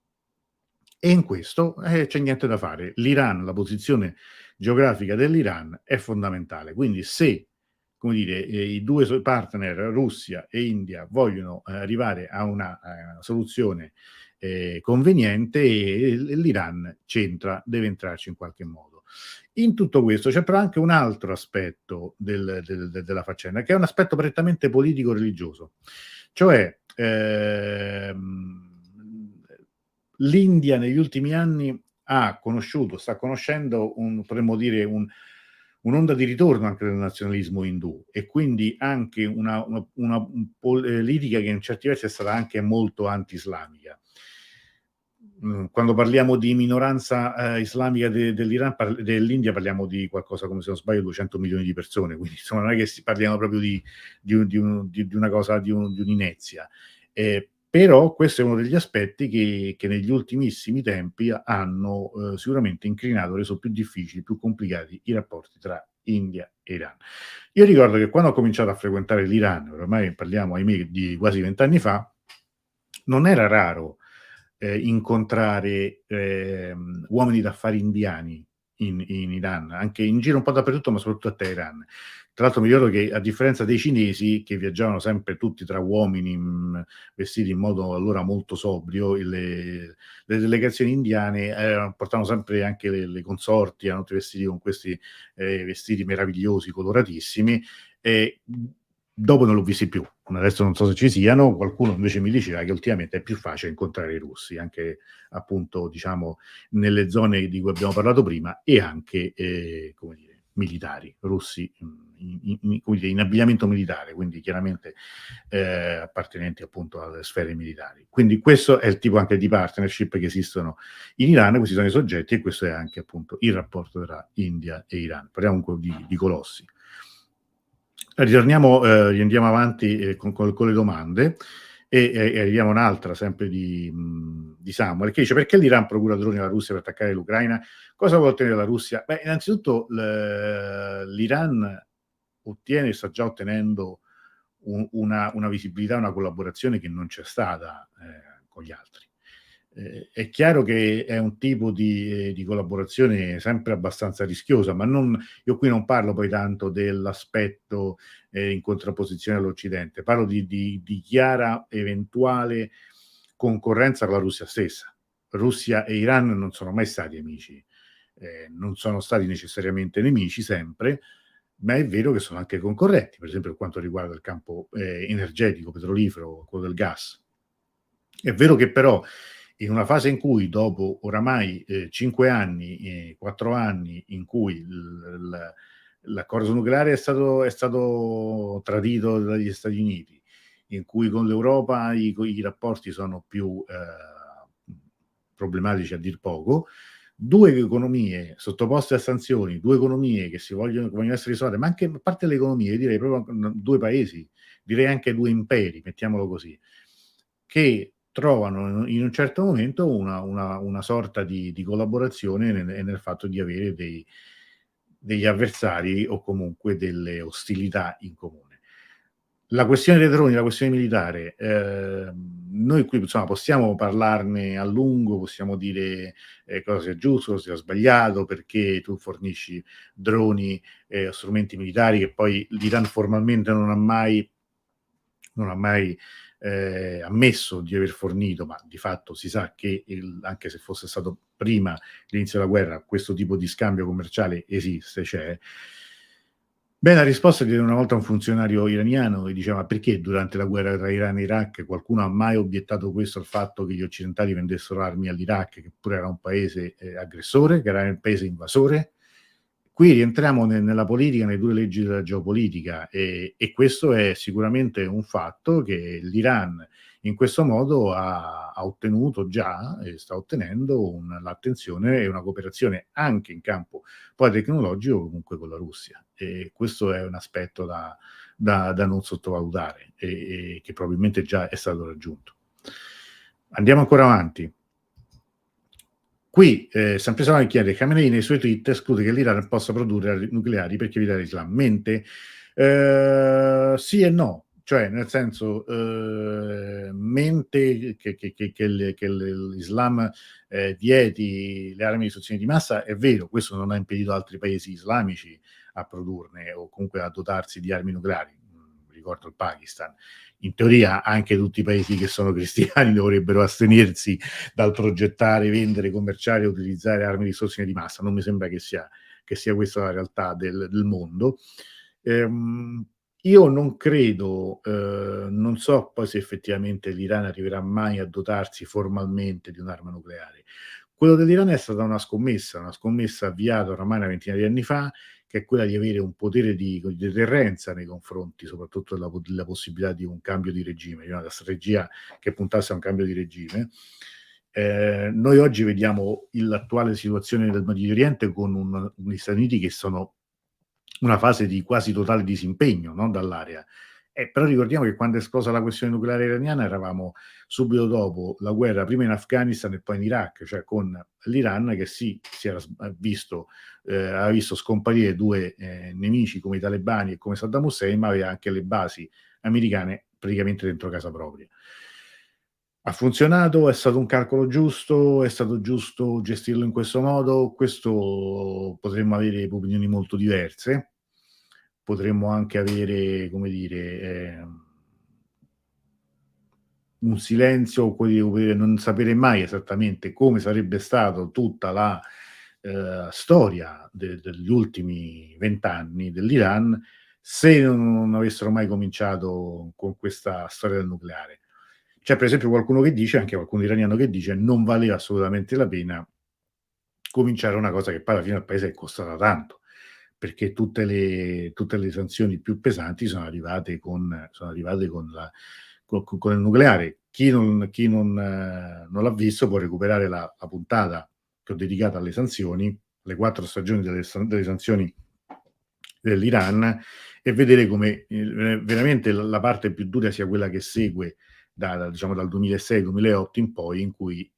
E in questo c'è niente da fare. L'Iran, la posizione geografica dell'Iran è fondamentale. Quindi se, come dire, i due partner, Russia e India, vogliono arrivare a una soluzione conveniente, l'Iran deve entrarci in qualche modo. In tutto questo c'è però anche un altro aspetto della faccenda, che è un aspetto prettamente politico-religioso. Cioè, l'India negli ultimi anni sta conoscendo potremmo dire un'onda di ritorno anche del nazionalismo indù e quindi anche una politica che in certi versi è stata anche molto anti-islamica. Quando parliamo di minoranza islamica dell'India parliamo di qualcosa come, se non sbaglio, 200 milioni di persone, quindi insomma non è che parliamo proprio di una cosa, di un'inezia. Però questo è uno degli aspetti che negli ultimissimi tempi hanno sicuramente incrinato, reso più difficili, più complicati i rapporti tra India e Iran. Io ricordo che quando ho cominciato a frequentare l'Iran, ormai parliamo, ahimè, di quasi 20 anni fa, non era raro incontrare uomini d'affari indiani in Iran, anche in giro un po' dappertutto, ma soprattutto a Teheran. Tra l'altro mi ricordo che, a differenza dei cinesi, che viaggiavano sempre tutti tra uomini vestiti in modo allora molto sobrio, le delegazioni indiane portavano sempre anche le consorti, erano tutti vestiti con questi vestiti meravigliosi, coloratissimi, e dopo non l'ho visti più. adesso non so se ci siano, qualcuno invece mi diceva che ultimamente è più facile incontrare i russi, anche appunto, diciamo, nelle zone di cui abbiamo parlato prima e anche, come dire, militari, russi, come dire, in abbigliamento militare, quindi chiaramente, appartenenti appunto alle sfere militari. Quindi questo è il tipo anche di partnership che esistono in Iran, questi sono i soggetti e questo è anche appunto il rapporto tra India e Iran. Parliamo comunque di colossi. Ritorniamo, andiamo avanti, con le domande e arriviamo a un'altra sempre di Samuel che dice: "Perché l'Iran procura droni alla Russia per attaccare l'Ucraina? Cosa vuole ottenere la Russia?" Beh, innanzitutto l'Iran ottiene e sta già ottenendo una visibilità, una collaborazione che non c'è stata, con gli altri. È chiaro che è un tipo di collaborazione sempre abbastanza rischiosa, ma non io qui non parlo poi tanto dell'aspetto, in contrapposizione all'Occidente, parlo di chiara eventuale concorrenza con la Russia stessa. Russia e Iran non sono mai stati amici, non sono stati necessariamente nemici sempre, ma è vero che sono anche concorrenti, per esempio per quanto riguarda il campo, energetico, petrolifero, quello del gas. È vero che però in una fase in cui dopo oramai, 5 anni, 4 anni in cui l'accordo nucleare è stato tradito dagli Stati Uniti, in cui con l'Europa i rapporti sono più, problematici a dir poco, 2 economie sottoposte a sanzioni, 2 economie che vogliono essere risolte, ma anche a parte le economie, direi proprio 2 paesi, direi anche 2 imperi, mettiamolo così, che trovano in un certo momento una sorta di collaborazione nel fatto di avere degli avversari o comunque delle ostilità in comune. La questione dei droni, la questione militare, noi qui insomma possiamo parlarne a lungo, possiamo dire, cosa sia giusto, cosa sia sbagliato, perché tu fornisci droni, o strumenti militari che poi l'Iran formalmente non ha mai ammesso di aver fornito, ma di fatto si sa che anche se fosse stato prima l'inizio della guerra, questo tipo di scambio commerciale esiste, c'è. Beh, la risposta diede una volta un funzionario iraniano che diceva: "Ma perché durante la guerra tra Iran e Iraq qualcuno ha mai obiettato questo al fatto che gli occidentali vendessero armi all'Iraq, che pure era un paese, aggressore, che era un paese invasore?" Qui rientriamo nella politica, nelle 2 leggi della geopolitica, e questo è sicuramente un fatto che l'Iran in questo modo ha ottenuto già e sta ottenendo l'attenzione e una cooperazione anche in campo poi tecnologico comunque con la Russia. E questo è un aspetto da non sottovalutare e che probabilmente già è stato raggiunto. Andiamo ancora avanti. Qui, sempre Salami chiede: "Khamenei nei suoi tweet esclude che l'Iran possa produrre armi nucleari perché evitare l'Islam. Mente?" Sì e no, cioè nel senso, mente che l'Islam, vieti le armi di distruzione di massa è vero, questo non ha impedito altri paesi islamici a produrne o comunque a dotarsi di armi nucleari. Ricordo il Pakistan. In teoria anche tutti i paesi che sono cristiani dovrebbero astenersi dal progettare, vendere, commerciare e utilizzare armi di distruzione di massa. Non mi sembra che sia questa la realtà del mondo. Ehm, io non credo, non so poi se effettivamente l'Iran arriverà mai a dotarsi formalmente di un'arma nucleare. Quello dell'Iran è stata una scommessa avviata oramai una ventina di anni fa, che è quella di avere un potere di deterrenza nei confronti soprattutto della possibilità di un cambio di regime, di una strategia che puntasse a un cambio di regime. Noi oggi vediamo l'attuale situazione del Medio Oriente con gli Stati Uniti che sono una fase di quasi totale disimpegno, no, dall'area. Però ricordiamo che quando è esplosa la questione nucleare iraniana eravamo subito dopo la guerra, prima in Afghanistan e poi in Iraq, cioè con l'Iran che sì, si era aveva visto scomparire 2, nemici come i talebani e come Saddam Hussein, ma aveva anche le basi americane praticamente dentro casa propria. Ha funzionato? È stato un calcolo giusto? È stato giusto gestirlo in questo modo? Questo potremmo avere opinioni molto diverse. Potremmo anche avere, come dire, un silenzio non sapere mai esattamente come sarebbe stato tutta la storia degli ultimi 20 anni dell'Iran se non avessero mai cominciato con questa storia del nucleare. C'è per esempio qualcuno che dice, anche qualcuno iraniano che dice: "Non valeva assolutamente la pena cominciare una cosa che poi alla fine al paese è costata tanto, perché tutte le sanzioni più pesanti sono arrivate con con il nucleare". Chi non l'ha visto può recuperare la puntata che ho dedicato alle sanzioni, le 4 stagioni delle sanzioni dell'Iran, e vedere come, veramente la parte più dura sia quella che segue diciamo dal 2006-2008 in poi, in cui,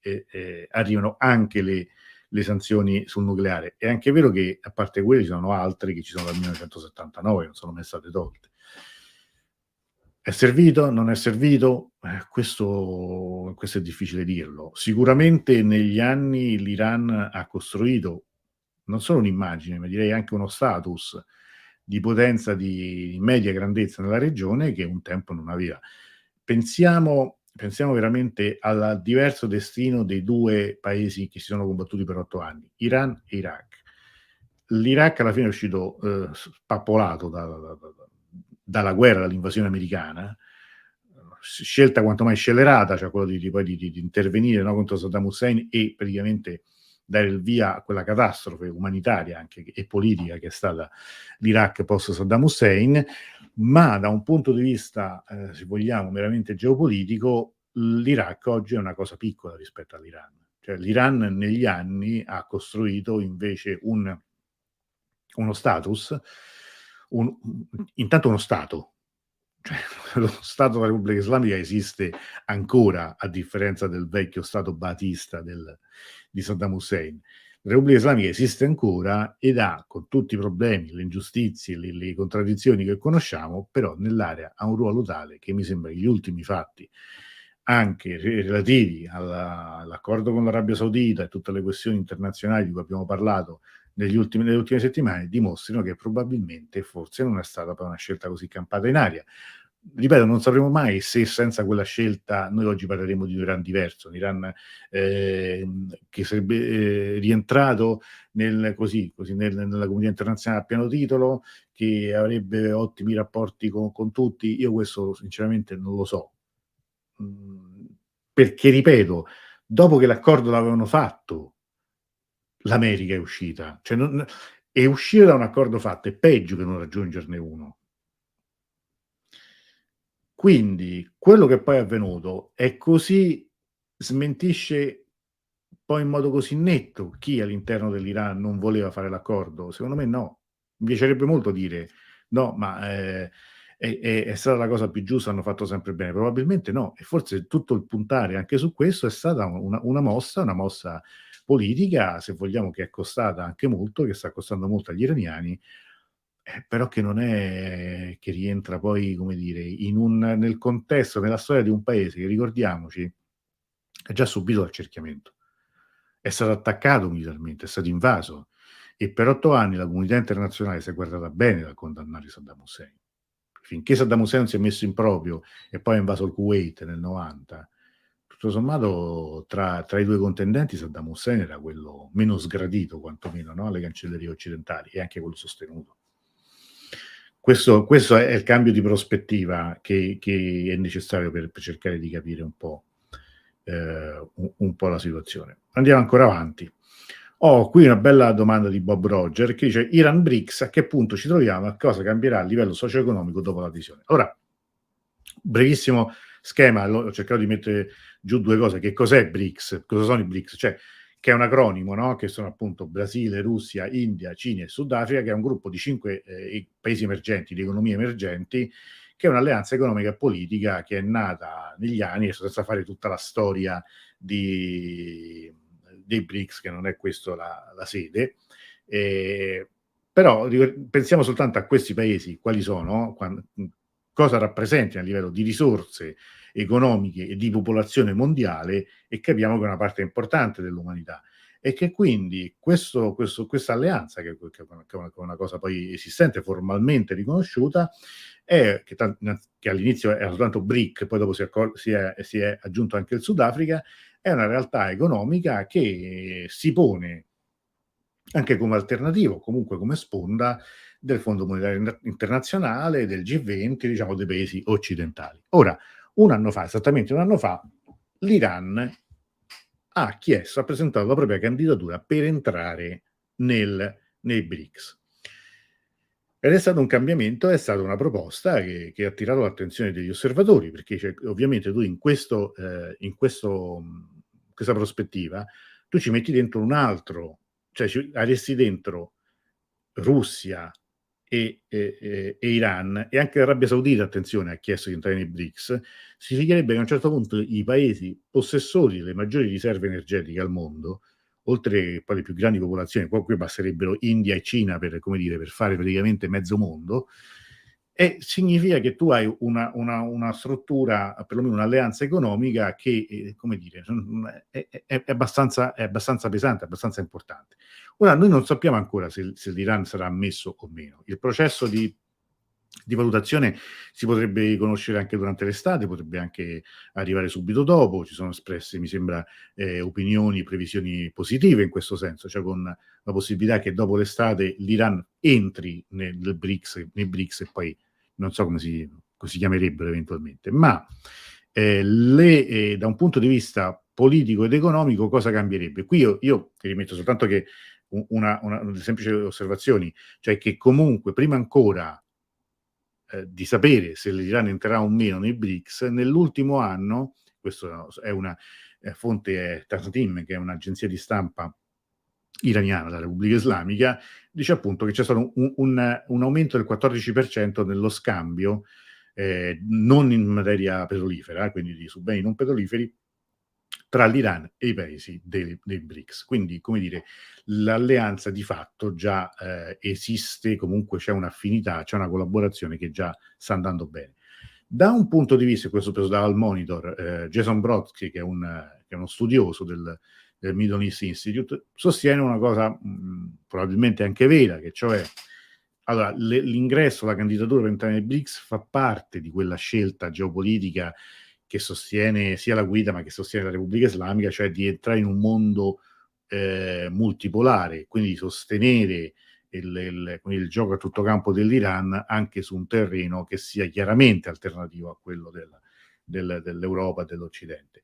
arrivano anche le sanzioni sul nucleare. È anche vero che, a parte quelle, ci sono altre che ci sono dal 1979, non sono mai state tolte. È servito? Non è servito? Questo è difficile dirlo. Sicuramente negli anni l'Iran ha costruito non solo un'immagine, ma direi anche uno status di potenza di media grandezza nella regione che un tempo non aveva. Pensiamo veramente al diverso destino dei 2 paesi che si sono combattuti per 8 anni, Iran e Iraq. L'Iraq alla fine è uscito, spappolato dalla guerra, dall'invasione americana, scelta quanto mai scellerata, cioè quello di intervenire, no, contro Saddam Hussein e praticamente dare il via a quella catastrofe umanitaria anche e politica che è stata l'Iraq post Saddam Hussein. Ma da un punto di vista, se vogliamo, meramente geopolitico, l'Iraq oggi è una cosa piccola rispetto all'Iran. Cioè l'Iran negli anni ha costruito invece uno status, intanto uno Stato, cioè lo Stato della Repubblica Islamica esiste ancora, a differenza del vecchio Stato baatista di Saddam Hussein. La Repubblica Islamica esiste ancora ed ha, con tutti i problemi, le ingiustizie, le contraddizioni che conosciamo, però nell'area ha un ruolo tale che mi sembra che gli ultimi fatti, anche relativi all'accordo con l'Arabia Saudita e tutte le questioni internazionali di cui abbiamo parlato nelle ultime settimane, dimostrino che probabilmente forse non è stata poi una scelta così campata in aria. Ripeto, non sapremo mai se senza quella scelta noi oggi parleremo di un Iran diverso, un Iran, che sarebbe, rientrato nella comunità internazionale a pieno titolo, che avrebbe ottimi rapporti con tutti. Io questo sinceramente non lo so. Mhmm, Perché ripeto, dopo che l'accordo l'avevano fatto, l'America è uscita. Cioè non e uscire da un accordo fatto è peggio che non raggiungerne uno. Quindi quello che poi è avvenuto è così smentisce poi in modo così netto chi all'interno dell'Iran non voleva fare l'accordo? Secondo me no. Mi piacerebbe molto dire: "No, ma, è stata la cosa più giusta, hanno fatto sempre bene." Probabilmente no, e forse tutto il puntare anche su questo è stata una mossa politica, se vogliamo, che è costata anche molto, che sta costando molto agli iraniani, però che non è che rientra poi, come dire, nel contesto, nella storia di un paese che, ricordiamoci, ha già subito l'accerchiamento. È stato attaccato militarmente, è stato invaso e per 8 anni la comunità internazionale si è guardata bene dal condannare Saddam Hussein. Finché Saddam Hussein non si è messo in proprio e poi ha invaso il Kuwait nel '90, tutto sommato tra i 2 contendenti Saddam Hussein era quello meno sgradito, quantomeno, no, alle cancellerie occidentali, e anche quello sostenuto. Questo è il cambio di prospettiva che è necessario per cercare di capire un po' la situazione. Andiamo ancora avanti. Ho qui una bella domanda di Bob Roger che dice: "Iran BRICS, a che punto ci troviamo e cosa cambierà a livello socio-economico dopo l'adesione?" Allora, brevissimo schema, ho cercato di mettere giù 2 cose. Che cos'è BRICS? Cosa sono i BRICS? Cioè, che è un acronimo, no, che sono appunto Brasile, Russia, India, Cina e Sudafrica, che è un gruppo di 5, paesi emergenti, di economie emergenti, che è un'alleanza economica e politica che è nata negli anni, adesso senza fare tutta la storia di dei BRICS, che non è questo la sede. Ehm, Però pensiamo soltanto a questi paesi, quali sono, cosa rappresentano a livello di risorse economiche e di popolazione mondiale, e capiamo che è una parte importante dell'umanità. E che quindi questa alleanza, che è una cosa poi esistente, formalmente riconosciuta, che all'inizio era soltanto BRIC, poi dopo si è aggiunto anche il Sudafrica, è una realtà economica che si pone anche come alternativo, comunque come sponda del Fondo Monetario Internazionale, del G20, diciamo dei paesi occidentali. Ora, un anno fa, esattamente un anno fa, l'Iran ha presentato la propria candidatura per entrare nei BRICS. Ed è stato un cambiamento, è stata una proposta che ha attirato l'attenzione degli osservatori, perché ovviamente tu questa prospettiva, tu ci metti dentro un altro, cioè avresti dentro Russia e Iran, e anche l'Arabia Saudita, attenzione, ha chiesto di entrare nei BRICS. Significherebbe che a un certo punto i paesi possessori delle maggiori riserve energetiche al mondo, oltre poi le più grandi popolazioni, qua qui basterebbero India e Cina per, come dire, per fare praticamente mezzo mondo, e significa che tu hai una struttura, perlomeno un'alleanza economica che, come dire, è abbastanza pesante, abbastanza importante. Ora, noi non sappiamo ancora se l'Iran sarà ammesso o meno. Il processo di valutazione si potrebbe conoscere anche durante l'estate, potrebbe anche arrivare subito dopo. Ci sono espresse, mi sembra, opinioni, previsioni positive in questo senso, cioè con la possibilità che dopo l'estate l'Iran entri nei BRICS, e poi non so come si chiamerebbero eventualmente. Ma da un punto di vista politico ed economico cosa cambierebbe? Qui io ti rimetto soltanto che una delle semplici osservazioni, cioè che comunque prima ancora di sapere se l'Iran entrerà o meno nei BRICS, nell'ultimo anno, questo è una fonte, è Tasnim, che è un'agenzia di stampa iraniana della Repubblica Islamica, dice appunto che c'è stato un aumento del 14% nello scambio, non in materia petrolifera, quindi su beni non petroliferi, tra l'Iran e i paesi dei BRICS. Quindi, come dire, l'alleanza di fatto già esiste, comunque c'è un'affinità, c'è una collaborazione che già sta andando bene. Da un punto di vista, questo preso dal Monitor, Jason Brodsky, che è uno studioso del Middle East Institute, sostiene una cosa probabilmente anche vera, che cioè allora, l'ingresso, la candidatura per entrare nei BRICS fa parte di quella scelta geopolitica che sostiene sia la guida, ma che sostiene la Repubblica Islamica, cioè di entrare in un mondo multipolare, quindi di sostenere il gioco a tutto campo dell'Iran anche su un terreno che sia chiaramente alternativo a quello dell'Europa e dell'Occidente.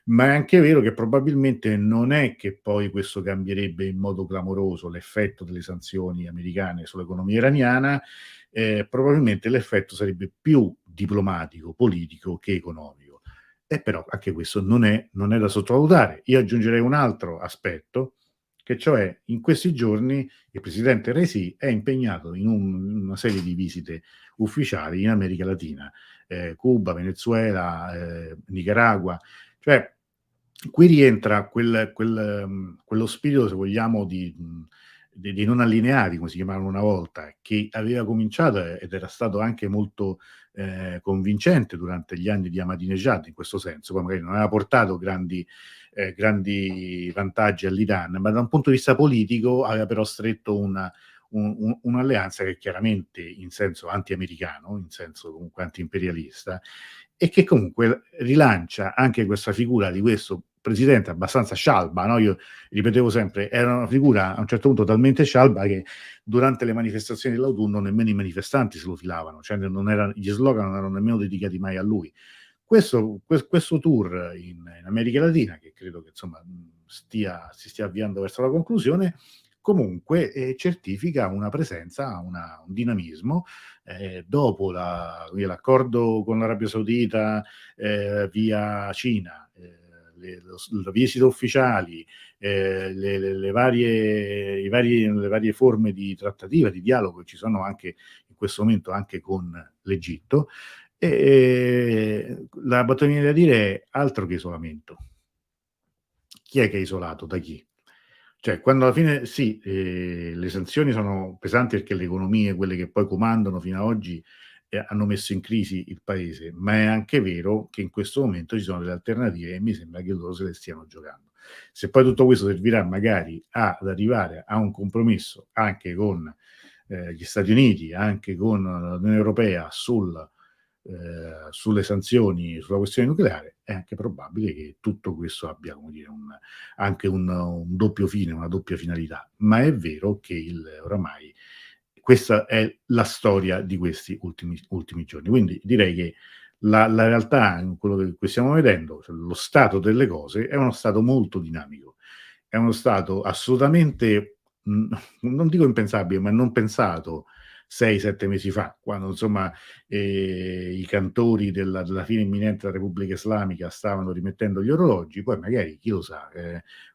Ma è anche vero che probabilmente non è che poi questo cambierebbe in modo clamoroso l'effetto delle sanzioni americane sull'economia iraniana, probabilmente l'effetto sarebbe più diplomatico, politico che economico. E però anche questo non è da sottovalutare. Io aggiungerei un altro aspetto, che cioè in questi giorni il presidente Raisi è impegnato in una serie di visite ufficiali in America Latina, Cuba, Venezuela, Nicaragua, cioè qui rientra quello spirito, se vogliamo, di non allineati, come si chiamavano una volta, che aveva cominciato ed era stato anche molto convincente durante gli anni di Ahmadinejad in questo senso. Poi magari non aveva portato grandi vantaggi all'Iran, ma da un punto di vista politico aveva però stretto un'alleanza che chiaramente in senso anti-americano, in senso comunque anti-imperialista, e che comunque rilancia anche questa figura di questo presidente abbastanza scialba, no? Io ripetevo sempre, era una figura a un certo punto talmente scialba che durante le manifestazioni dell'autunno nemmeno i manifestanti se lo filavano, cioè gli slogan non erano nemmeno dedicati mai a lui. Questo tour in America Latina, che credo che insomma si stia avviando verso la conclusione, comunque certifica una presenza, un dinamismo, dopo l'accordo con l'Arabia Saudita via Cina, le visite ufficiali, le varie forme di trattativa, di dialogo che ci sono anche in questo momento anche con l'Egitto. La battuta da dire è altro che isolamento. Chi è che è isolato? Da chi? Cioè, quando alla fine sì, le sanzioni sono pesanti perché le economie, quelle che poi comandano fino a oggi, hanno messo in crisi il paese, ma è anche vero che in questo momento ci sono delle alternative e mi sembra che loro se le stiano giocando. Se poi tutto questo servirà magari ad arrivare a un compromesso anche con gli Stati Uniti, anche con l'Unione Europea sulle sanzioni sulla questione nucleare, è anche probabile che tutto questo abbia, come dire, anche un doppio fine, una doppia finalità. Ma è vero che oramai questa è la storia di questi ultimi giorni. Quindi direi che la realtà, in quello che stiamo vedendo, cioè lo stato delle cose, è uno stato molto dinamico. È uno stato assolutamente, non dico impensabile, ma non pensato 6, 7 mesi fa, quando insomma, i cantori della fine imminente della Repubblica Islamica stavano rimettendo gli orologi, poi magari, chi lo sa,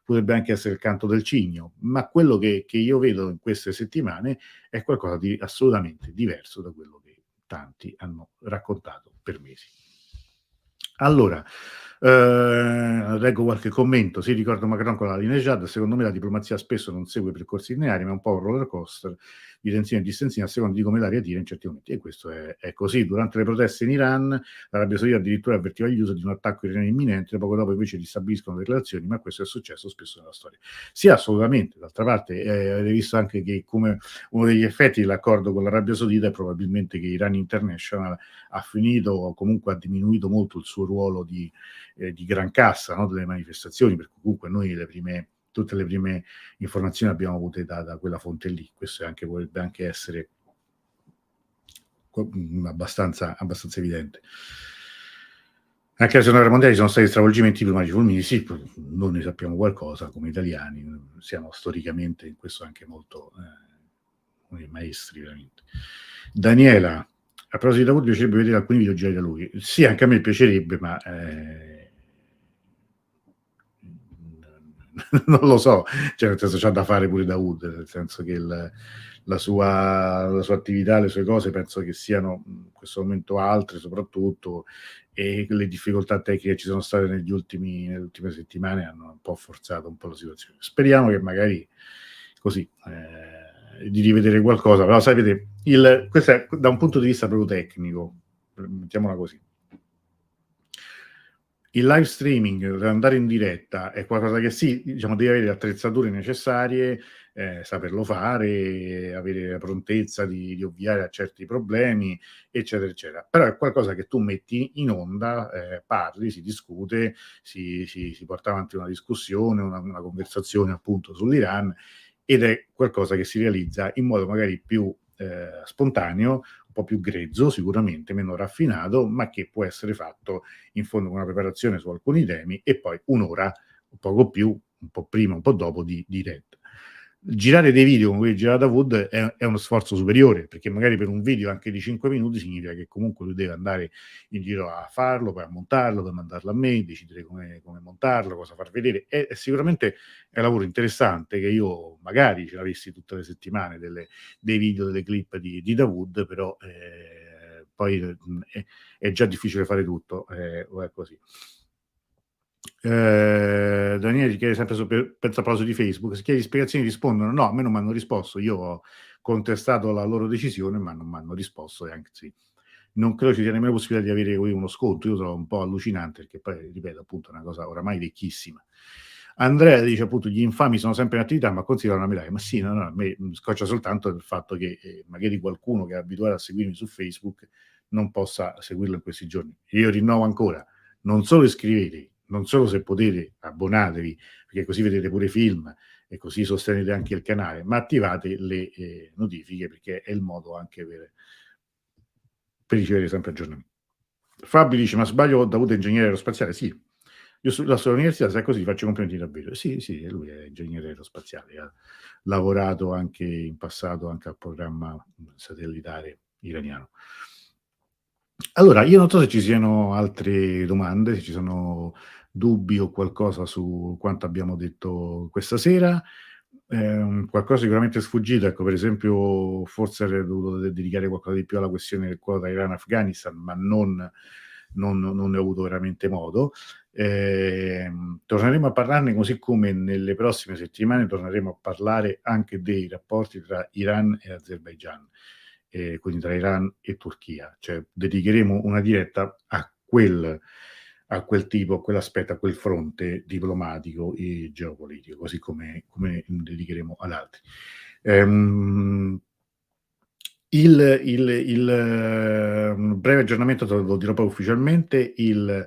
potrebbe anche essere il canto del cigno, ma quello che io vedo in queste settimane è qualcosa di assolutamente diverso da quello che tanti hanno raccontato per mesi. Allora, leggo qualche commento. Sì, ricordo Macron con l'Ahmadinejad. Secondo me la diplomazia spesso non segue percorsi lineari, ma è un po' un roller coaster di tensione e distensione a seconda di come l'aria tira in certi momenti. E questo è così. Durante le proteste in Iran, l'Arabia Saudita addirittura avvertiva gli USA di un attacco iraniano imminente, poco dopo invece ristabiliscono le relazioni, ma questo è successo spesso nella storia. Sì, assolutamente. D'altra parte, avete visto anche che come uno degli effetti dell'accordo con l'Arabia Saudita è probabilmente che Iran International ha finito o comunque ha diminuito molto il suo ruolo di gran cassa, no, delle manifestazioni, perché comunque noi tutte le prime informazioni abbiamo avute da quella fonte lì. Questo potrebbe anche essere abbastanza evidente. Anche alla seconda guerra mondiale ci sono stati stravolgimenti diplomatici fulminei, sì, noi ne sappiamo qualcosa come italiani, siamo storicamente in questo anche molto maestri veramente. Daniela, a proposito di Davud, mi piacerebbe vedere alcuni video girati da lui. Sì, anche a me piacerebbe, ma non lo so, cioè nel senso c'ha da fare pure Dawood, nel senso che la sua attività, le sue cose penso che siano in questo momento altre soprattutto, e le difficoltà tecniche che ci sono state nelle ultime settimane hanno un po' forzato un po' la situazione. Speriamo che magari così di rivedere qualcosa, però sai, vede, questo è da un punto di vista proprio tecnico, mettiamola così. Il live streaming, andare in diretta, è qualcosa che sì, diciamo, devi avere le attrezzature necessarie, saperlo fare, avere la prontezza di ovviare a certi problemi, eccetera, eccetera. Però è qualcosa che tu metti in onda, parli, si discute, si porta avanti una discussione, una conversazione appunto sull'Iran, ed è qualcosa che si realizza in modo magari più spontaneo, un po' più grezzo sicuramente, meno raffinato, ma che può essere fatto in fondo con una preparazione su alcuni temi e poi un'ora, un poco più, un po' prima, un po' dopo di diretta. Girare dei video come quelli girati da Wood è uno sforzo superiore, perché magari per un video anche di 5 minuti significa che comunque lui deve andare in giro a farlo, poi a montarlo, poi mandarlo a me, decidere come montarlo, cosa far vedere. E sicuramente è un lavoro interessante che io magari ce l'avessi tutte le settimane dei video, delle clip di Dawood, però poi è già difficile fare tutto, o è così. Daniele chiede sempre penso a proposito di Facebook, se chiedi spiegazioni rispondono no, a me non mi hanno risposto, io ho contestato la loro decisione, ma non mi hanno risposto, e anzi non credo ci sia nemmeno possibilità di avere uno sconto. Io trovo un po' allucinante, perché poi, ripeto, appunto, è una cosa oramai vecchissima. Andrea dice appunto gli infami sono sempre in attività, ma considerano una medaglia. Ma sì, no, a me scoccia soltanto il fatto che magari qualcuno che è abituato a seguirmi su Facebook non possa seguirlo in questi giorni. Io rinnovo ancora, non solo iscrivetevi, non solo se potete abbonatevi, perché così vedete pure i film e così sostenete anche il canale, ma attivate le notifiche, perché è il modo anche per ricevere sempre aggiornamenti. Fabio dice: ma sbaglio, da avuto ingegnere aerospaziale? Sì, io la sua università, se è così, faccio complimenti davvero. Sì, sì, lui è ingegnere aerospaziale, ha lavorato anche in passato anche al programma satellitare iraniano. Allora, io non so se ci siano altre domande, se ci sono dubbi o qualcosa su quanto abbiamo detto questa sera. Qualcosa sicuramente è sfuggito, ecco, per esempio forse avrei dovuto dedicare qualcosa di più alla questione del quota Iran-Afghanistan, ma non ne ho avuto veramente modo. Torneremo a parlarne, così come nelle prossime settimane torneremo a parlare anche dei rapporti tra Iran e Azerbaigian, quindi tra Iran e Turchia, cioè dedicheremo una diretta a quel tipo, a quell'aspetto, a quel fronte diplomatico e geopolitico, così come dedicheremo ad altri. Un breve aggiornamento te lo dirò poi ufficialmente, il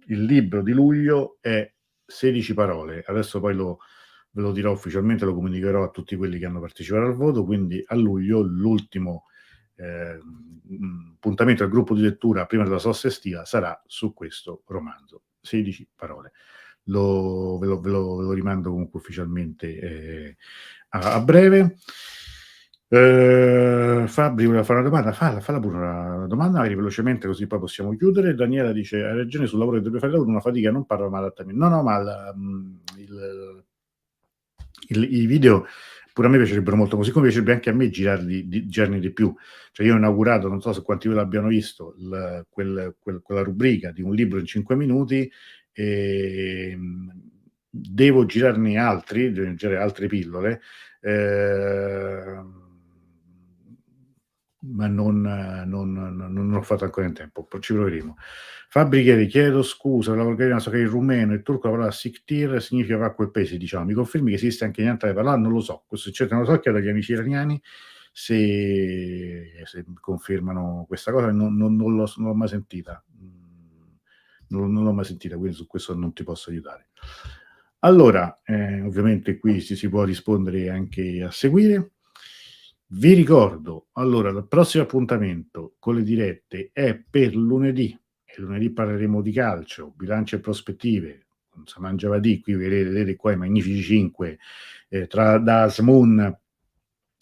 libro di luglio è 16 parole, adesso poi ve lo dirò ufficialmente, lo comunicherò a tutti quelli che hanno partecipato al voto, quindi a luglio l'ultimo appuntamento del gruppo di lettura prima della sosta estiva sarà su questo romanzo, 16 parole. Ve lo rimando comunque ufficialmente a breve. Fabri voleva fare una domanda, falla pure una domanda, magari velocemente, così poi possiamo chiudere. Daniela dice: "Hai ragione sul lavoro che dovrebbe fare lavoro, una fatica, non parlo malattamento". No, no, ma i video pure a me piacerebbero molto, così come piacerebbe anche a me girarne di più. Cioè io ho inaugurato, non so se quanti di voi l'abbiano visto, quella rubrica di un libro in 5 minuti, devo girarne altri, devo girare altre pillole, ma non l'ho fatto ancora in tempo, poi ci proveremo. Fabri chiede: "Chiedo scusa per la volgarità, so che il rumeno e il turco la parola siktir significa va a quel paese, diciamo. Mi confermi che esiste anche in altre parole?" Non lo so, questo non lo so, chiedo agli amici iraniani se confermano questa cosa, non l'ho mai sentita. Non l'ho mai sentita, quindi su questo non ti posso aiutare. Allora, ovviamente qui si può rispondere anche a seguire. Vi ricordo, allora, il prossimo appuntamento con le dirette è per lunedì, e lunedì parleremo di calcio, bilancio e prospettive, con Saman Javadi, qui vedete qua i magnifici 5, da Asmoon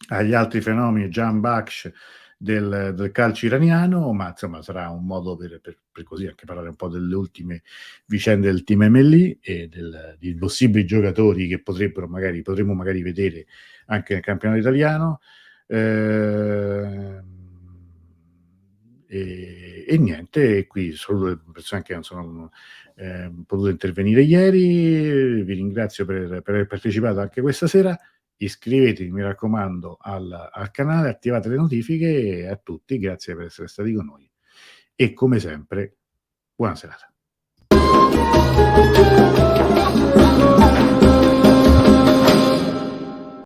agli altri fenomeni, Jan Baksh del calcio iraniano, ma insomma sarà un modo per così anche parlare un po' delle ultime vicende del team MLI e di possibili giocatori che potremmo magari vedere anche nel campionato italiano. Ehm, e niente, qui saluto le persone che non sono potute intervenire ieri, vi ringrazio per aver partecipato anche questa sera. Iscrivetevi, mi raccomando, al canale, attivate le notifiche e a tutti grazie per essere stati con noi e come sempre buona serata.